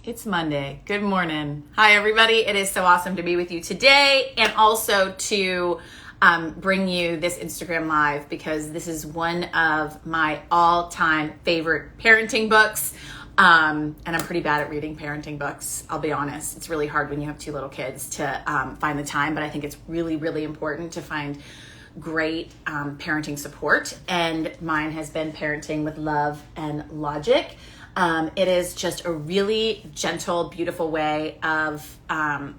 It's Monday. Good morning. Hi, everybody. It is so awesome to be with you today and also to bring you this Instagram Live because this is one of my all-time favorite parenting books. And I'm pretty bad at reading parenting books, I'll be honest. It's really hard when you have two little kids to find the time, but I think it's really, really important to find great parenting support. And mine has been Parenting with Love and Logic. It is just a really gentle, beautiful way of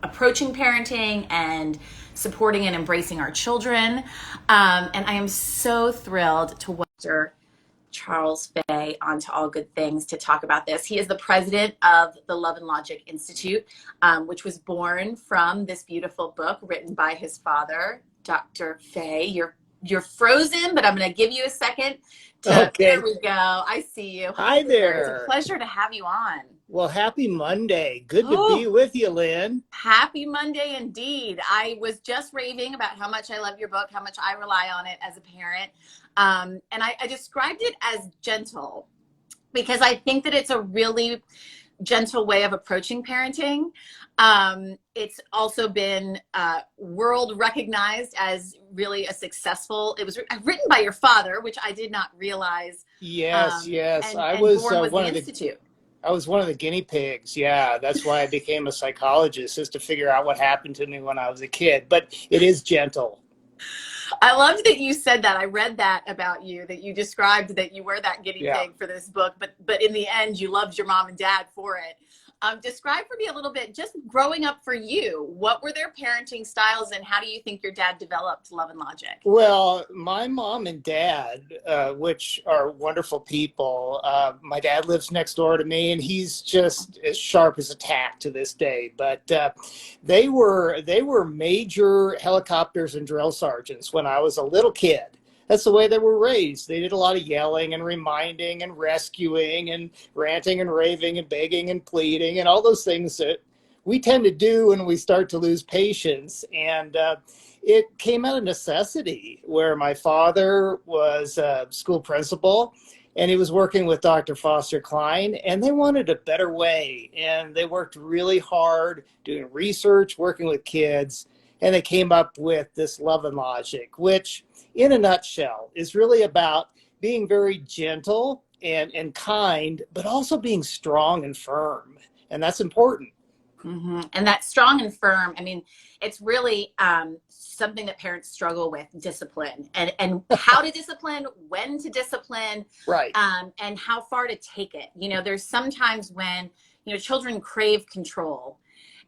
approaching parenting and supporting and embracing our children. And I am so thrilled to welcome Charles Fay onto All Good Things to talk about this. He is the president of the Love and Logic Institute, which was born from this beautiful book written by his father, Dr. Fay. You're frozen, but I'm going to give you a second. Okay. There we go. I see you. Hi there. It's a pleasure to have you on. Well, happy Monday. Good to be with you, Lynn. Happy Monday indeed. I was just raving about how much I love your book, how much I rely on it as a parent. And I described it as gentle because I think that it's a really gentle way of approaching parenting. It's also been world recognized as really a successful, it was written by your father, which I did not realize. Yes. I was one of the Institute. I was one of the guinea pigs. Yeah, that's why I became a psychologist, is to figure out what happened to me when I was a kid. But it is gentle. I loved that you said that. I read that about you, that you described that you were that guinea pig for this book, but in the end, you loved your mom and dad for it. Describe for me a little bit, just growing up for you, what were their parenting styles and how do you think your dad developed Love and Logic? Well, my mom and dad, which are wonderful people, my dad lives next door to me and he's just as sharp as a tack to this day. But they were major helicopters and drill sergeants when I was a little kid. That's the way they were raised. They did a lot of yelling and reminding and rescuing and ranting and raving and begging and pleading and all those things that we tend to do when we start to lose patience. And it came out of necessity, where my father was a school principal and he was working with Dr. Foster Klein, and they wanted a better way. And they worked really hard doing research, working with kids, and they came up with this Love and Logic, which in a nutshell is really about being very gentle and kind, but also being strong and firm. And that's important. Mm-hmm. And that strong and firm, I mean, it's really something that parents struggle with, discipline and how to discipline, when to discipline, right? And how far to take it. You know, there's sometimes when, children crave control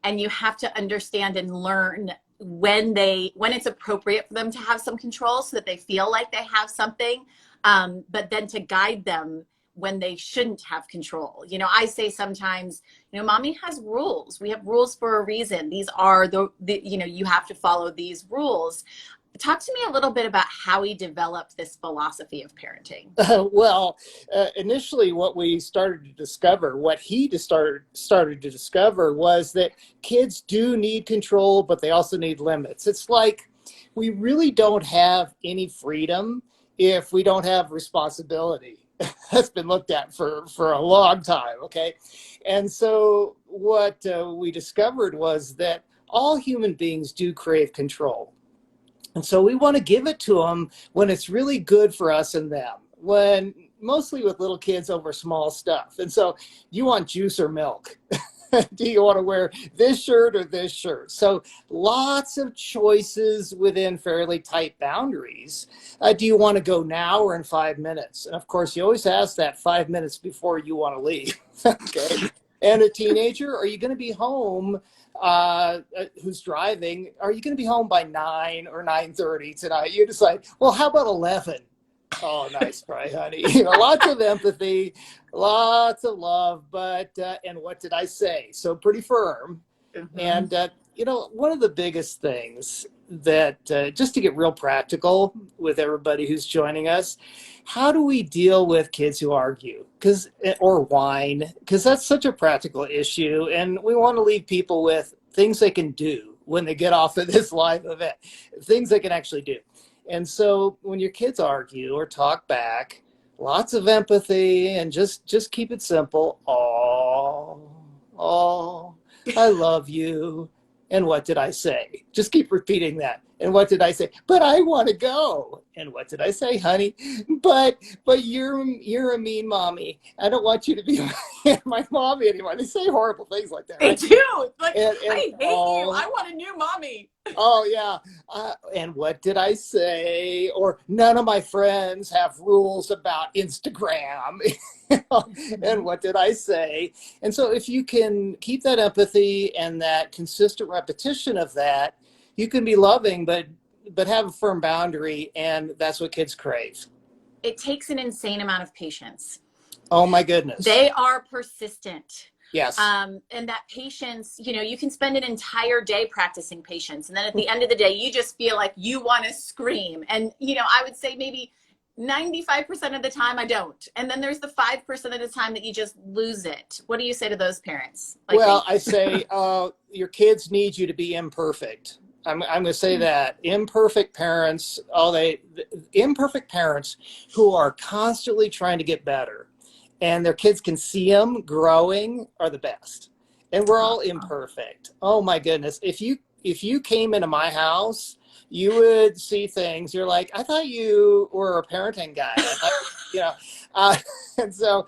and you have to understand and learn when it's appropriate for them to have some control so that they feel like they have something, but then to guide them when they shouldn't have control. I say sometimes, mommy has rules. We have rules for a reason. These are you have to follow these rules. Talk to me a little bit about how he developed this philosophy of parenting. Initially what we started to discover, what he started to discover was that kids do need control, but they also need limits. It's like we really don't have any freedom if we don't have responsibility. That's been looked at for a long time, okay? And so what we discovered was that all human beings do crave control. And so we want to give it to them when it's really good for us and them, mostly with little kids over small stuff. And so you want juice or milk? Do you want to wear this shirt or this shirt? So lots of choices within fairly tight boundaries. Do you want to go now or in 5 minutes? And of course, you always ask that 5 minutes before you want to leave. Okay. And a teenager, are you going to be home? Who's driving? Are you going to be home by 9 or 9:30 tonight? You decide, well, how about 11? Oh, nice try, honey. Lots of empathy, lots of love, but, and what did I say? So pretty firm. Mm-hmm. And, one of the biggest things that, just to get real practical with everybody who's joining us, how do we deal with kids who argue or whine? Because that's such a practical issue. And we want to leave people with things they can do when they get off of this live event, things they can actually do. And so when your kids argue or talk back, lots of empathy and just keep it simple. Oh, I love you. And what did I say? Just keep repeating that. And what did I say? But I want to go. And what did I say, honey? But you're a mean mommy. I don't want you to be my mommy anymore. They say horrible things like that, They right? do. Like, And I hate you. oh, I want a new mommy. oh yeah. And what did I say? Or none of my friends have rules about Instagram. And what did I say? And so if you can keep that empathy and that consistent repetition of that, you can be loving, but have a firm boundary, and that's what kids crave. It takes an insane amount of patience. Oh my goodness. They are persistent. Yes. And that patience, you can spend an entire day practicing patience. And then at the end of the day, you just feel like you want to scream. And, I would say maybe 95% of the time I don't. And then there's the 5% of the time that you just lose it. What do you say to those parents? Well, I say your kids need you to be imperfect. I'm going to say that imperfect parents, imperfect parents who are constantly trying to get better, and their kids can see them growing, are the best. And we're all imperfect. Oh my goodness! If you came into my house, you would see things. You're like, I thought you were a parenting guy. And so.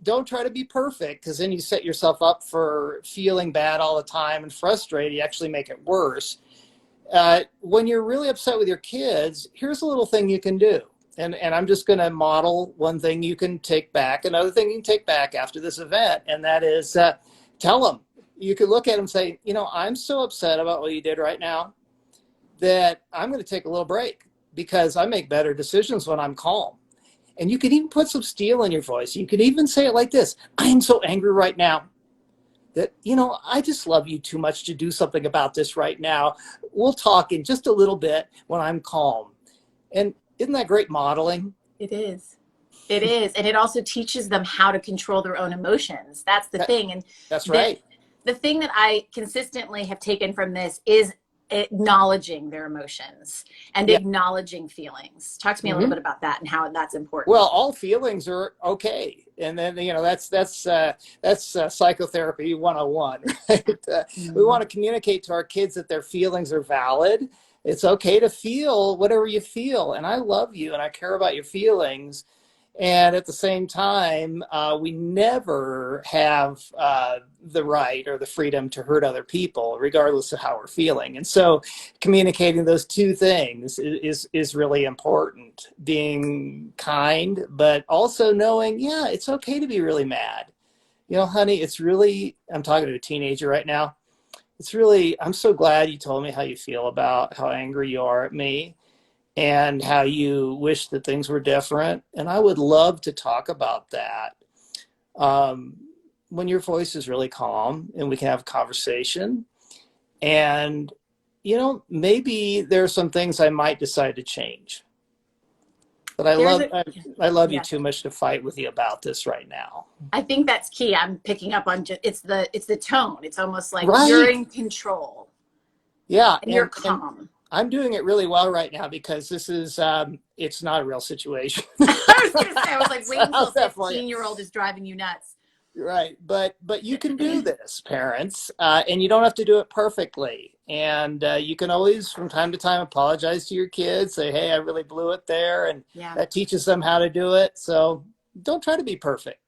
Don't try to be perfect, because then you set yourself up for feeling bad all the time and frustrated. You actually make it worse. When you're really upset with your kids, here's a little thing you can do. And I'm just going to model one thing you can take back, another thing you can take back after this event, and that is tell them. You could look at them and say, I'm so upset about what you did right now that I'm going to take a little break, because I make better decisions when I'm calm. And you can even put some steel in your voice. You can even say it like this: I am so angry right now that, I just love you too much to do something about this right now. We'll talk in just a little bit when I'm calm. And isn't that great modeling? It is. It is. And it also teaches them how to control their own emotions. That's the thing. And that's right. The thing that I consistently have taken from this is acknowledging their emotions and acknowledging feelings. Talk to me a little bit about that and how that's important. Well, all feelings are okay. And then, that's psychotherapy 101, right? We want to communicate to our kids that their feelings are valid. It's okay to feel whatever you feel. And I love you and I care about your feelings. And at the same time, we never have the right or the freedom to hurt other people, regardless of how we're feeling. And so communicating those two things is really important. Being kind, but also knowing, it's okay to be really mad. Honey, I'm talking to a teenager right now. I'm so glad you told me how you feel about how angry you are at me, and how you wish that things were different. And I would love to talk about that when your voice is really calm and we can have a conversation. And, maybe there are some things I might decide to change. But I love you too much to fight with you about this right now. I think that's key. I'm picking up on it's the tone. It's almost like right. You're in control. Yeah. And you're calm. I'm doing it really well right now, because this is, it's not a real situation. I was going to say, I was like, wait until 15-year-old is driving you nuts. Right. But you can do this, parents, and you don't have to do it perfectly. And you can always, from time to time, apologize to your kids, say, hey, I really blew it there. And that teaches them how to do it. So don't try to be perfect.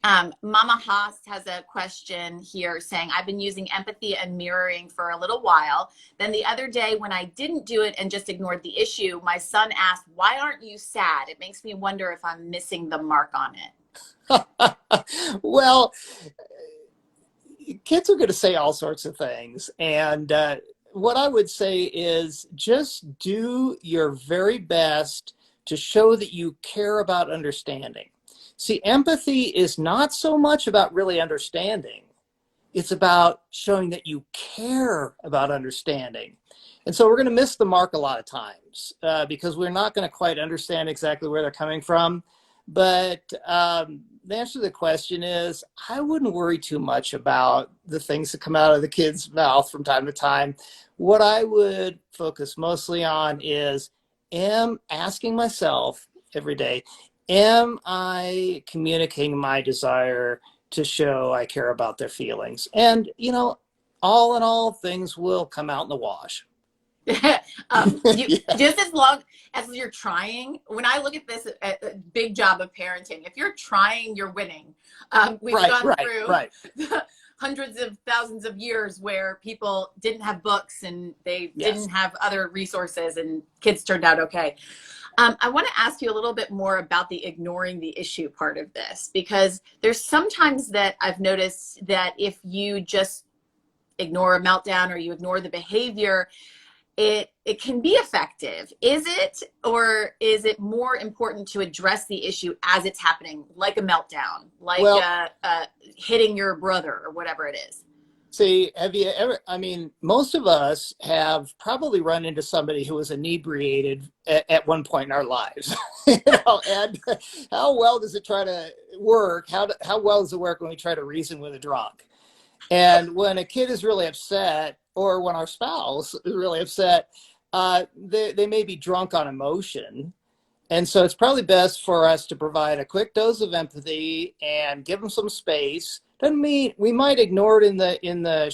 Mama Haas has a question here saying, I've been using empathy and mirroring for a little while. Then the other day when I didn't do it and just ignored the issue, my son asked, why aren't you sad? It makes me wonder if I'm missing the mark on it. Well, kids are going to say all sorts of things. And what I would say is just do your very best to show that you care about understanding. See, empathy is not so much about really understanding. It's about showing that you care about understanding. And so we're going to miss the mark a lot of times because we're not going to quite understand exactly where they're coming from. But the answer to the question is, I wouldn't worry too much about the things that come out of the kid's mouth from time to time. What I would focus mostly on is, asking myself every day, am I communicating my desire to show I care about their feelings. And, all in all, things will come out in the wash. You Yeah. just as long as you're trying. When I look at this a big job of parenting, if you're trying, you're winning. We've Right, gone right, through right. hundreds of thousands of years where people didn't have books and they Yes. didn't have other resources, and kids turned out okay. I want to ask you a little bit more about the ignoring the issue part of this, because there's sometimes that I've noticed that if you just ignore a meltdown or you ignore the behavior, it can be effective. Is it, or is it more important to address the issue as it's happening, like a meltdown, like Well, hitting your brother or whatever it is? see, have you ever, most of us have probably run into somebody who was inebriated at one point in our lives. And how well does it try to work? How well does it work when we try to reason with a drunk? And when a kid is really upset, or when our spouse is really upset, they may be drunk on emotion. And so it's probably best for us to provide a quick dose of empathy and give them some space. Doesn't mean we might ignore it in the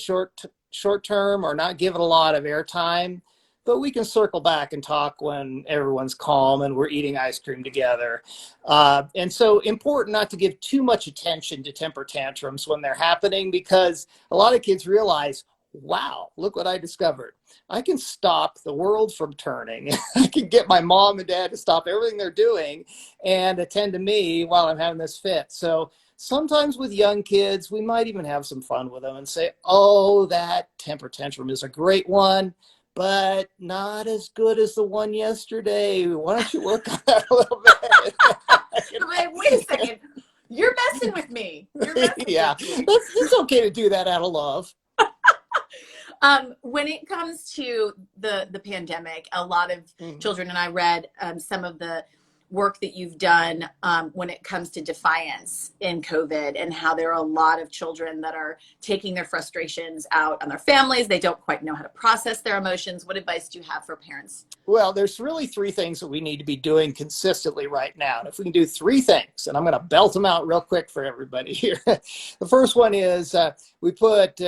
short term or not give it a lot of airtime, but we can circle back and talk when everyone's calm and we're eating ice cream together. And so important not to give too much attention to temper tantrums when they're happening, because a lot of kids realize, wow, look what I discovered. I can stop the world from turning. I can get my mom and dad to stop everything they're doing and attend to me while I'm having this fit. So sometimes with young kids, we might even have some fun with them and say, oh, that temper tantrum is a great one, but not as good as the one yesterday. Why don't you work on that a little bit? Wait a second. You're messing with me. You're messing Yeah, with me. it's okay to do that out of love. When it comes to the pandemic, a lot of children, and I read some of the work that you've done when it comes to defiance in COVID, and how there are a lot of children that are taking their frustrations out on their families. They don't quite know how to process their emotions. What advice do you have for parents? Well, there's really three things that we need to be doing consistently right now. And if we can do three things, and I'm going to belt them out real quick for everybody here. The first one is we put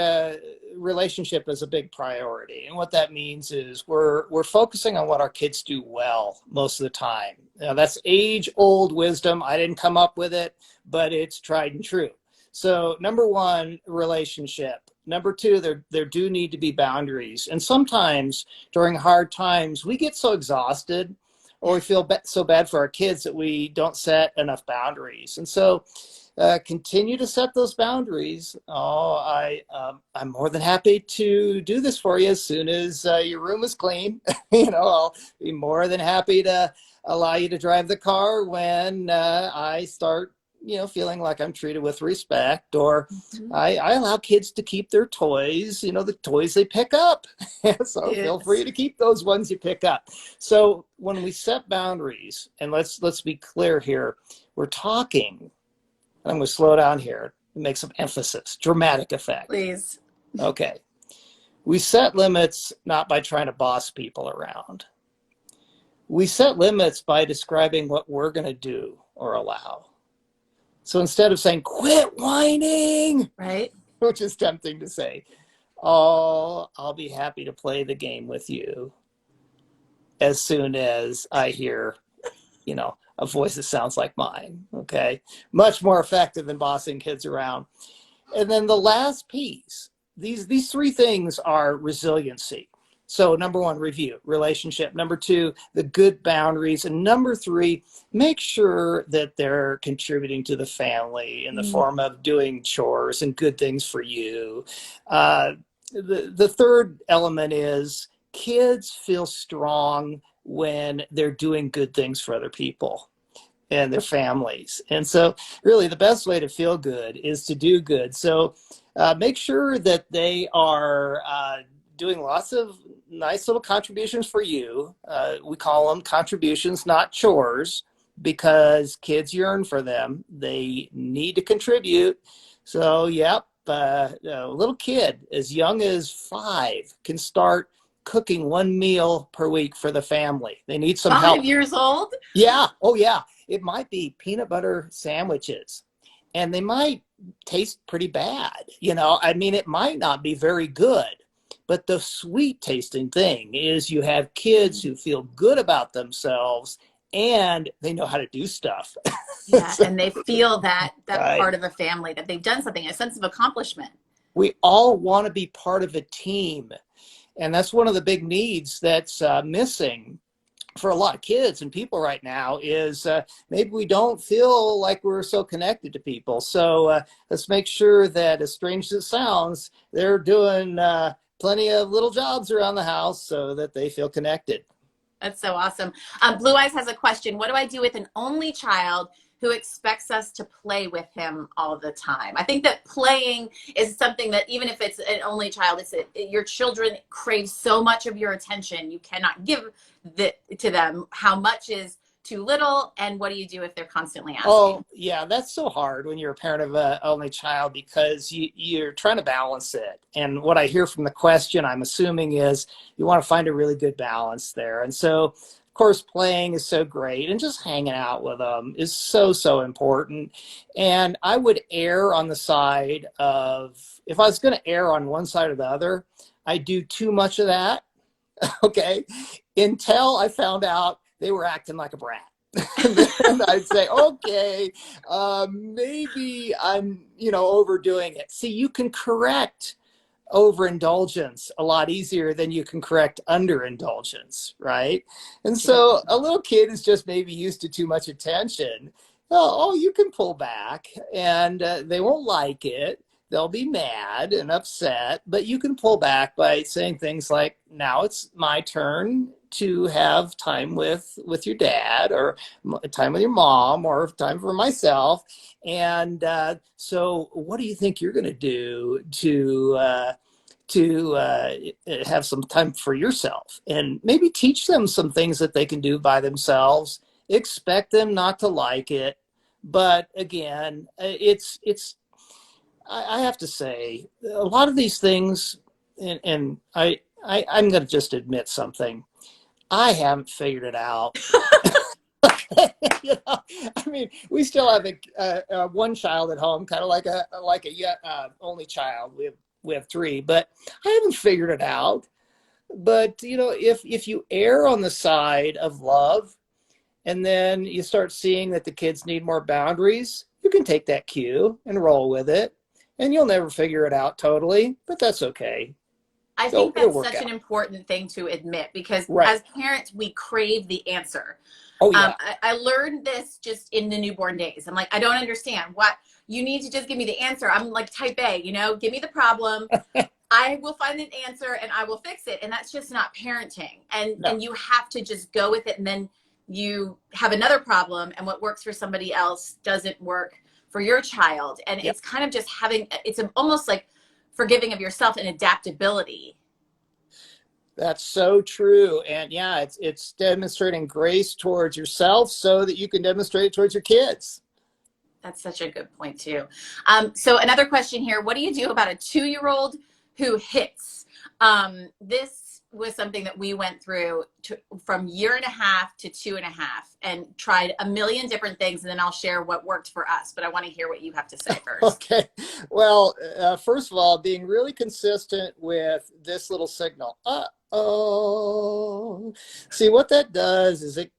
relationship as a big priority. And what that means is we're focusing on what our kids do well most of the time. Now, that's age-old wisdom. I didn't come up with it, but it's tried and true. So number one, relationship. Number two, there do need to be boundaries. And sometimes during hard times, we get so exhausted, or we feel so bad for our kids that we don't set enough boundaries. And so continue to set those boundaries. I'm more than happy to do this for you as soon as your room is clean. I'll be more than happy to allow you to drive the car when I start feeling like I'm treated with respect, or I allow kids to keep their toys, the toys they pick up. So feel free to keep those ones you pick up. So when we set boundaries, and let's be clear here, we're talking, I'm going to slow down here and make some emphasis, dramatic effect. Please. Okay. We set limits not by trying to boss people around. We set limits by describing what we're going to do or allow. So instead of saying, quit whining, right, which is tempting to say, oh, I'll be happy to play the game with you as soon as I hear, a voice that sounds like mine, okay? Much more effective than bossing kids around. And then the last piece, these three things are resiliency. So number one, review, relationship. Number two, the good boundaries. And number three, make sure that they're contributing to the family in the form of doing chores and good things for you. The third element is kids feel strong when they're doing good things for other people and their families. And so really the best way to feel good is to do good. So make sure that they are doing lots of nice little contributions for you. We call them contributions, not chores, because kids yearn for them. They need to contribute. So, a little kid as young as 5 can start cooking one meal per week for the family. They need some help. 5 years old? Yeah. Oh, yeah. It might be peanut butter sandwiches. And they might taste pretty bad. You know, I mean, it might not be very good, but the sweet tasting thing is you have kids who feel good about themselves and they know how to do stuff. Yeah, So, and they feel that right. part of a family, that they've done something, a sense of accomplishment. We all want to be part of a team. And that's one of the big needs that's missing for a lot of kids and people right now is maybe we don't feel like we're so connected to people. So let's make sure that, as strange as it sounds, they're doing plenty of little jobs around the house so that they feel connected. That's so awesome. Blue Eyes has a question. What do I do with an only child who expects us to play with him all the time? I think that playing is something that, even if it's an only child, your children crave so much of your attention. You cannot give to them. How much is too little, and what do you do if they're constantly asking? Oh, yeah, that's so hard when you're a parent of an only child because you're trying to balance it. And what I hear from the question, I'm assuming, is you want to find a really good balance there. And so, of course, playing is so great, and just hanging out with them is so, so important. And I would err on the side of, if I was going to err on one side or the other, I do too much of that, okay, until I found out they were acting like a brat. And then I'd say, okay, maybe I'm, overdoing it. See, you can correct overindulgence a lot easier than you can correct underindulgence, right? And so a little kid is just maybe used to too much attention. Oh, you can pull back, and they won't like it. They'll be mad and upset, but you can pull back by saying things like, now it's my turn to have time with your dad, or time with your mom, or time for myself. And so what do you think you're going to do to have some time for yourself? And maybe teach them some things that they can do by themselves. Expect them not to like it. But again, I have to say, a lot of these things, and I'm going to just admit something. I haven't figured it out. I mean, we still have one child at home, kind of like a only child. We have three, but I haven't figured it out. But if you err on the side of love, and then you start seeing that the kids need more boundaries, you can take that cue and roll with it. And you'll never figure it out totally, but that's okay. I think that's such an important thing to admit, because as parents, we crave the answer. Oh, yeah. I learned this just in the newborn days. I'm like, I don't understand. What you need to just give me the answer. I'm like type A, give me the problem. I will find an answer and I will fix it. And that's just not parenting. And you have to just go with it. And then you have another problem, and what works for somebody else doesn't work for your child. And it's kind of just it's almost like forgiving of yourself and adaptability. That's so true. And yeah, it's demonstrating grace towards yourself so that you can demonstrate it towards your kids. That's such a good point too. So another question here, what do you do about a 2-year-old who hits? This was something that we went through from 1.5 years to 2.5 and tried a million different things. And then I'll share what worked for us, but I want to hear what you have to say first. Okay. Well, first of all, being really consistent with this little signal. Uh-oh. See, what that does is it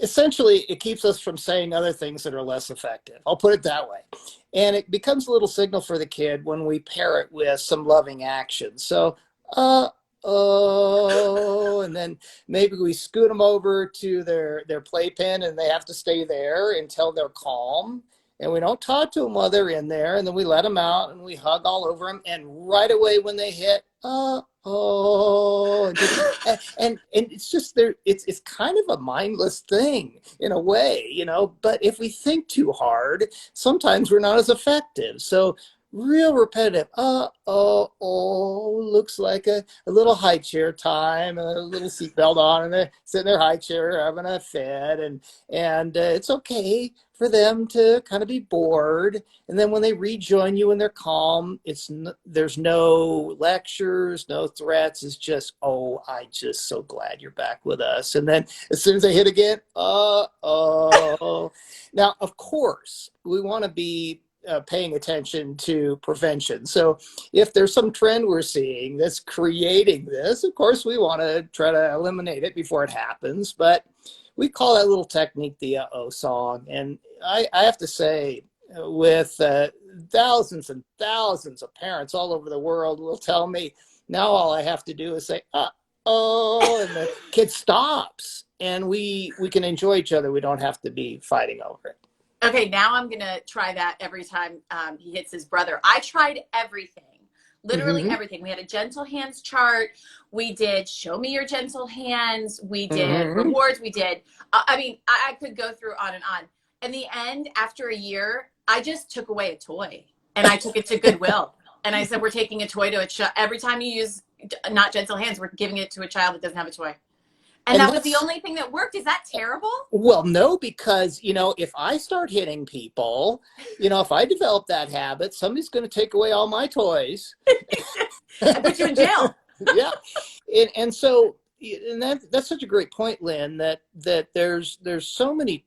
essentially, it keeps us from saying other things that are less effective. I'll put it that way. And it becomes a little signal for the kid when we pair it with some loving action. So, and then maybe we scoot them over to their playpen, and they have to stay there until they're calm. And we don't talk to them while they're in there. And then we let them out and we hug all over them. And right away when they hit, and it's just it's kind of a mindless thing in a way, but if we think too hard, sometimes we're not as effective. So real repetitive. Looks like a little high chair time, a little seatbelt on, and they're sitting in their high chair having a fit, and it's okay for them to kind of be bored. And then when they rejoin you and they're calm, there's no lectures, no threats. It's just, oh, I just so glad you're back with us. And then as soon as they hit again, now, of course, we want to be paying attention to prevention. So if there's some trend we're seeing that's creating this, of course, we want to try to eliminate it before it happens. But we call that little technique the uh-oh song. And I have to say, with thousands and thousands of parents all over the world will tell me, now all I have to do is say, uh-oh, and the kid stops. And we can enjoy each other. We don't have to be fighting over it. Okay, now I'm going to try that every time he hits his brother. I tried everything, literally everything. We had a gentle hands chart. We did show me your gentle hands. We did rewards. We did, I could go through on and on. In the end, after a year, I just took away a toy and I took it to Goodwill. And I said, we're taking a toy to a child. Every time you use not gentle hands, we're giving it to a child that doesn't have a toy. And that was the only thing that worked. Is that terrible? Well, no, because, if I start hitting people, if I develop that habit, somebody's going to take away all my toys. And put you in jail. Yeah. And so, and that's such a great point, Lynn, that there's so many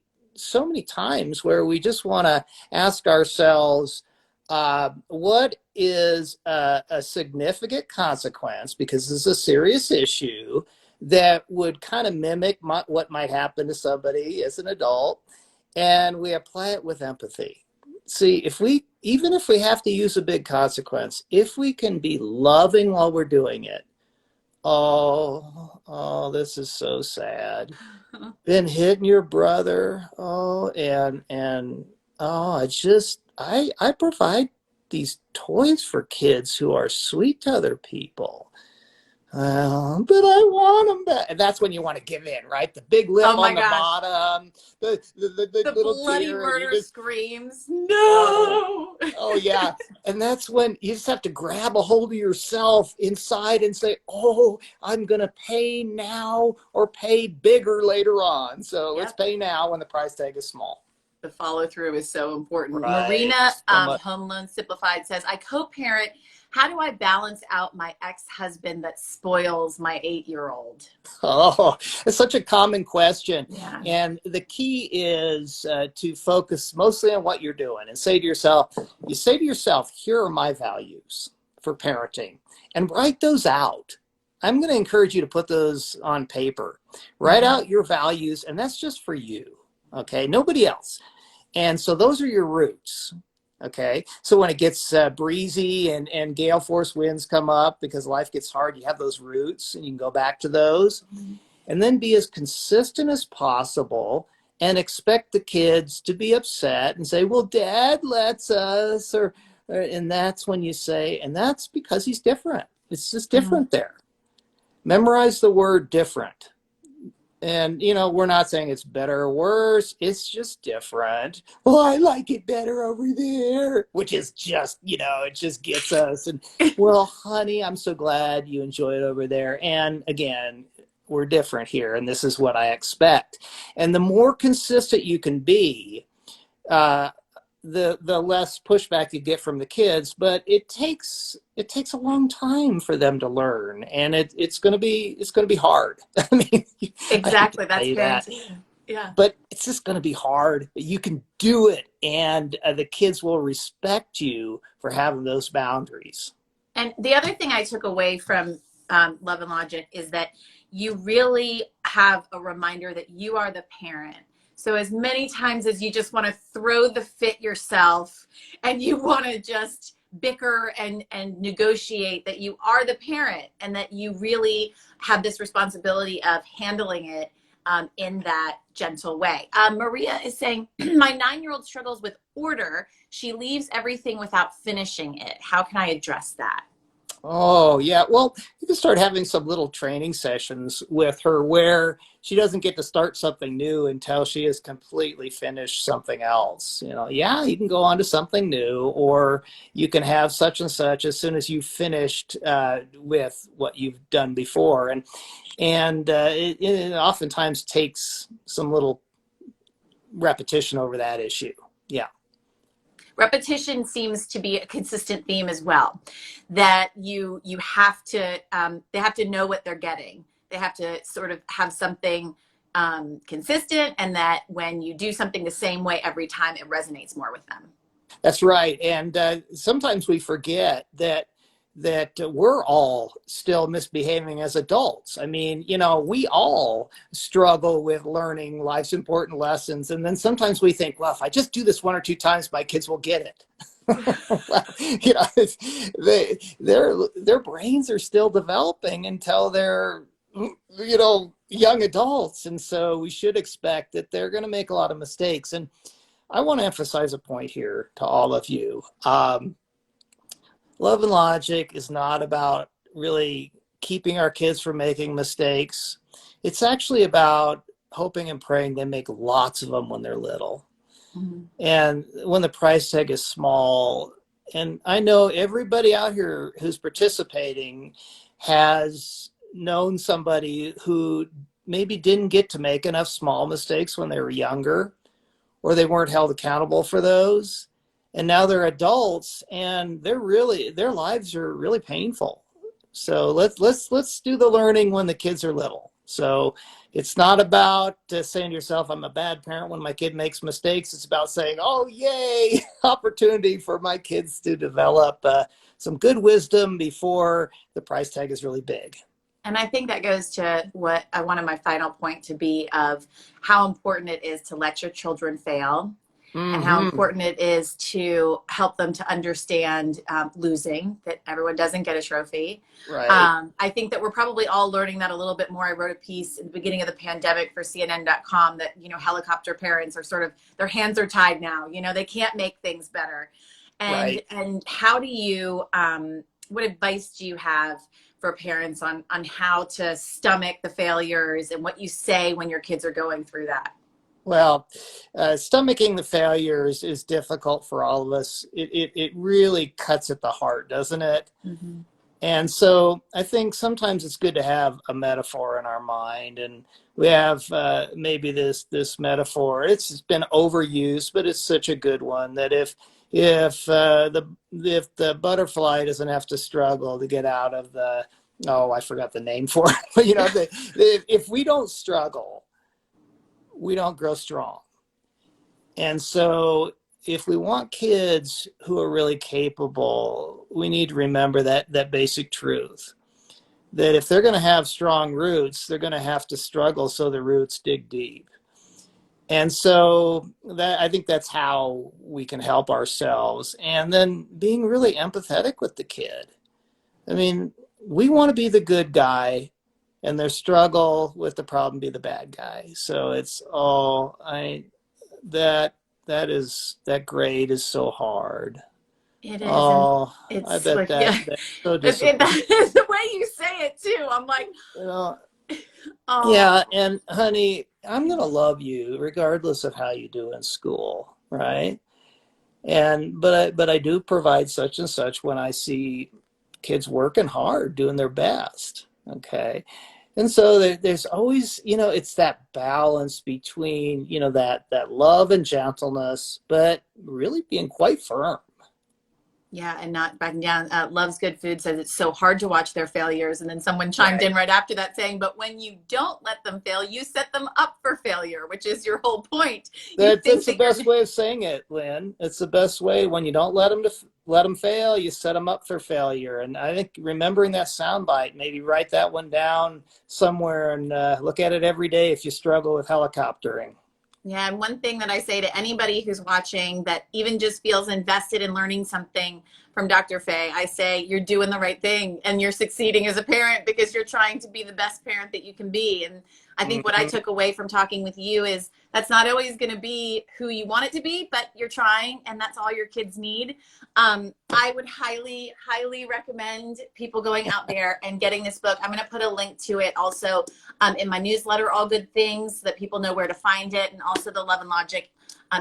times where we just want to ask ourselves, what is a significant consequence, because this is a serious issue, that would kind of mimic what might happen to somebody as an adult, and we apply it with empathy. See, even if we have to use a big consequence, if we can be loving while we're doing it, this is so sad. Been hitting your brother, I provide these toys for kids who are sweet to other people. But I want them back. And that's when you want to give in, right? The big lip on the bottom, the little bloody tear, murder screams. No. Oh, yeah. And that's when you just have to grab a hold of yourself inside and say, oh, I'm going to pay now or pay bigger later on. So let's pay now when the price tag is small. The follow through is so important. Right. Marina, Home Loan Simplified, says, I co-parent. How do I balance out my ex-husband that spoils my 8-year-old? Oh, it's such a common question. Yeah. And the key is to focus mostly on what you're doing and say to yourself, here are my values for parenting, and write those out. I'm going to encourage you to put those on paper. Write out your values, and that's just for you. Okay, nobody else. And so those are your roots. Okay, so when it gets breezy and gale force winds come up because life gets hard, you have those roots and you can go back to those. And then be as consistent as possible and expect the kids to be upset and say, well, Dad lets us, and that's when you say, and that's because he's different. It's just different there. Memorize the word different. And, we're not saying it's better or worse. It's just different. Well, I like it better over there, which is just, it just gets us. And, well, honey, I'm so glad you enjoy it over there. And again, we're different here, and this is what I expect. And the more consistent you can be, the less pushback you get from the kids, but it takes a long time for them to learn, and it's going to be hard. I mean, exactly. That's that. Yeah. But it's just going to be hard. You can do it, and the kids will respect you for having those boundaries. And the other thing I took away from Love and Logic is that you really have a reminder that you are the parent. So as many times as you just want to throw the fit yourself and you want to just bicker and negotiate, that you are the parent and that you really have this responsibility of handling it in that gentle way. Maria is saying, my 9-year-old struggles with order. She leaves everything without finishing it. How can I address that? Oh, yeah. Well, you can start having some little training sessions with her where she doesn't get to start something new until she has completely finished something else. Yeah, you can go on to something new, or you can have such and such as soon as you've finished with what you've done before. And it oftentimes takes some little repetition over that issue. Yeah. Repetition seems to be a consistent theme as well, that you have to they have to know what they're getting. They have to sort of have something consistent, and that when you do something the same way every time, it resonates more with them. That's right. And sometimes we forget that we're all still misbehaving as adults. I mean, we all struggle with learning life's important lessons. And then sometimes we think, well, if I just do this one or two times, my kids will get it. Well, their brains are still developing until they're, young adults. And so we should expect that they're going to make a lot of mistakes. And I want to emphasize a point here to all of you. Love and Logic is not about really keeping our kids from making mistakes. It's actually about hoping and praying they make lots of them when they're little. Mm-hmm. And when the price tag is small. And I know everybody out here who's participating has known somebody who maybe didn't get to make enough small mistakes when they were younger, or they weren't held accountable for those. And now they're adults, and their lives are really painful. So let's do the learning when the kids are little. So it's not about saying to yourself, I'm a bad parent when my kid makes mistakes. It's about saying, oh, yay, opportunity for my kids to develop some good wisdom before the price tag is really big. And I think that goes to what I wanted my final point to be, of how important it is to let your children fail. Mm-hmm. And how important it is to help them to understand losing, that everyone doesn't get a trophy. Right. I think that we're probably all learning that a little bit more. I wrote a piece at the beginning of the pandemic for CNN.com that, helicopter parents are sort of, their hands are tied now. They can't make things better. And how do you, what advice do you have for parents on how to stomach the failures and what you say when your kids are going through that? Well, stomaching the failures is difficult for all of us. It really cuts at the heart, doesn't it? Mm-hmm. And so I think sometimes it's good to have a metaphor in our mind. And we have maybe this metaphor. It's been overused, but it's such a good one, that if the butterfly doesn't have to struggle to get out of I forgot the name for it. But if we don't struggle, we don't grow strong. And so if we want kids who are really capable, we need to remember that basic truth, that if they're going to have strong roots, they're going to have to struggle so the roots dig deep. And so I think that's how we can help ourselves. And then being really empathetic with the kid. I mean, we want to be the good guy, and their struggle with the problem be the bad guy. So it's that grade is so hard. It is. Oh, it's I bet like, that's so disappointing. That's the way you say it too. I'm like, oh. Yeah. And honey, I'm going to love you regardless of how you do in school. Right. But I do provide such and such when I see kids working hard, doing their best. Okay. And so there's always, it's that balance between, that love and gentleness, but really being quite firm. Yeah, and not backing down. Loves Good Food says it's so hard to watch their failures. And then someone chimed in right after that saying, but when you don't let them fail, you set them up for failure, which is your whole point. That's the best way of saying it, Lynn. It's the best way. When you don't let them fail, you set them up for failure. And I think remembering that soundbite, maybe write that one down somewhere and look at it every day if you struggle with helicoptering. Yeah, and one thing that I say to anybody who's watching that even just feels invested in learning something from Dr. Fay, I say you're doing the right thing and you're succeeding as a parent because you're trying to be the best parent that you can be. And I think what I took away from talking with you is that's not always going to be who you want it to be, but you're trying, and that's all your kids need. I would highly, highly recommend people going out there and getting this book. I'm going to put a link to it also in my newsletter, All Good Things, so that people know where to find it, and also the Love and Logic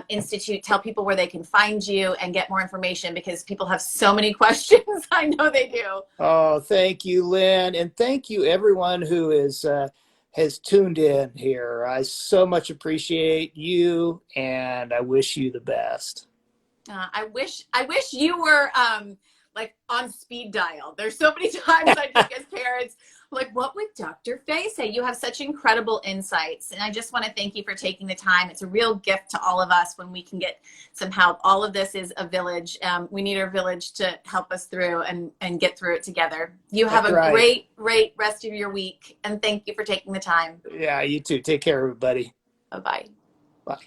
Institute. Tell people where they can find you and get more information because people have so many questions. I know they do. Oh, thank you, Lynn. And thank you, everyone who has tuned in here. I so much appreciate you, and I wish you the best. I wish you were like on speed dial. There's so many times I think as parents, like, what would Dr. Fay say? You have such incredible insights. And I just want to thank you for taking the time. It's a real gift to all of us when we can get some help. All of this is a village. We need our village to help us through and get through it together. You have a great rest of your week. And thank you for taking the time. Yeah, you too. Take care, everybody. Bye-bye. Bye.